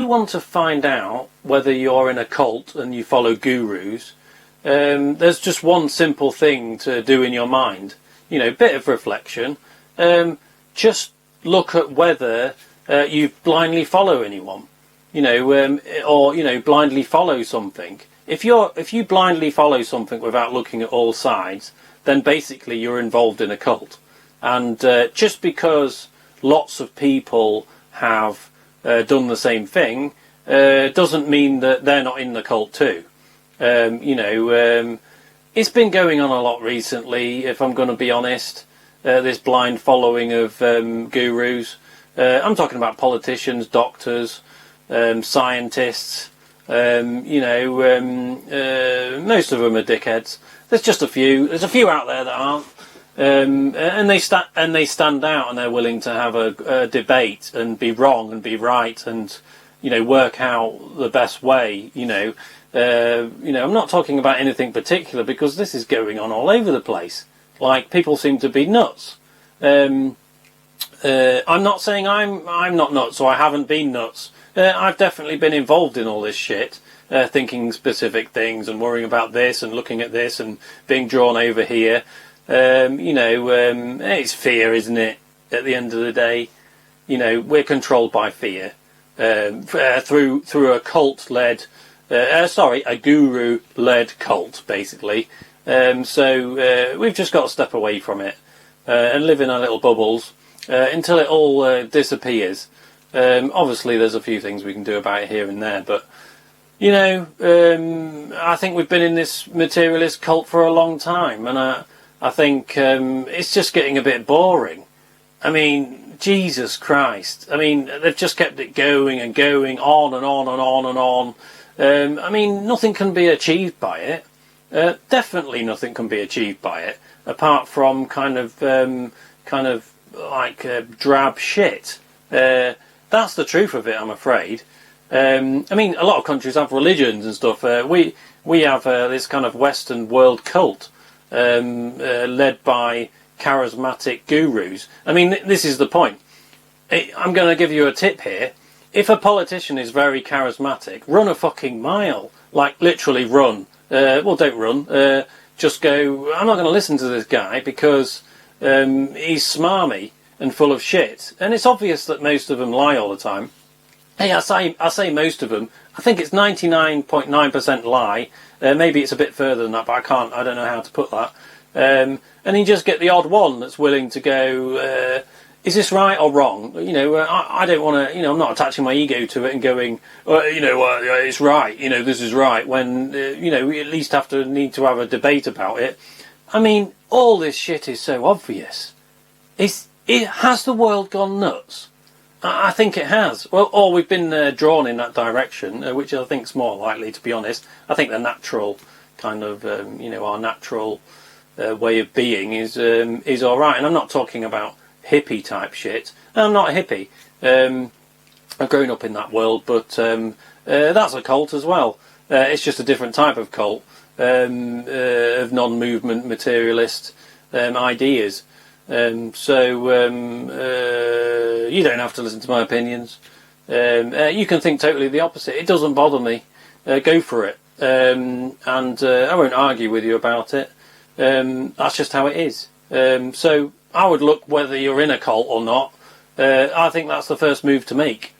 you want to find out whether you're in a cult and you follow gurus, there's just one simple thing to do in your mind. Bit of reflection. Just look at whether you blindly follow anyone. Or blindly follow something. If you blindly follow something without looking at all sides, then basically you're involved in a cult. And just because lots of people have done the same thing doesn't mean that they're not in the cult too. It's been going on a lot recently, if I'm going to be honest, this blind following of gurus. I'm talking about politicians, doctors, scientists. Most of them are dickheads. There's just a few. There's a few out there that aren't. And they stand out, and they're willing to have a debate and be wrong and be right, and work out the best way. I'm not talking about anything particular, because this is going on all over the place. Like, people seem to be nuts. I'm not saying I'm not nuts, or I haven't been nuts. I've definitely been involved in all this shit, thinking specific things and worrying about this and looking at this and being drawn over here. It's fear, isn't it? At the end of the day, we're controlled by fear through a cult-led, a guru-led cult, basically. So we've just got to step away from it and live in our little bubbles until it all disappears. Obviously, there's a few things we can do about it here and there, but I think we've been in this materialist cult for a long time, and I think it's just getting a bit boring. I mean, Jesus Christ. I mean, they've just kept it going and going on and on and on and on. I mean, nothing can be achieved by it. Definitely nothing can be achieved by it, apart from kind of drab shit. That's the truth of it, I'm afraid. I mean, a lot of countries have religions and stuff. We have this kind of Western world cult, led by charismatic gurus. I mean, this is the point. I'm going to give you a tip here. If a politician is very charismatic, run a fucking mile. Like, literally run. Well, don't run. Just go, I'm not going to listen to this guy because he's smarmy and full of shit. And it's obvious that most of them lie all the time. Hey, I say most of them. I think it's 99.9% lie. Maybe it's a bit further than that, but I don't know how to put that. And you just get the odd one that's willing to go, is this right or wrong? I don't want to, I'm not attaching my ego to it and going, it's right, this is right, when, we at least need to have a debate about it. I mean, all this shit is so obvious. Has the world gone nuts? I think it has. Well, or we've been drawn in that direction, which I think is more likely, to be honest. I think the natural kind of, our natural way of being is all right. And I'm not talking about hippie type shit. I'm not a hippie. I've grown up in that world, but that's a cult as well. It's just a different type of cult of non-movement materialist ideas. So you don't have to listen to my opinions. You can think totally the opposite. It doesn't bother me. Go for it. And I won't argue with you about it. That's just how it is. So I would look whether you're in a cult or not. I think that's the first move to make.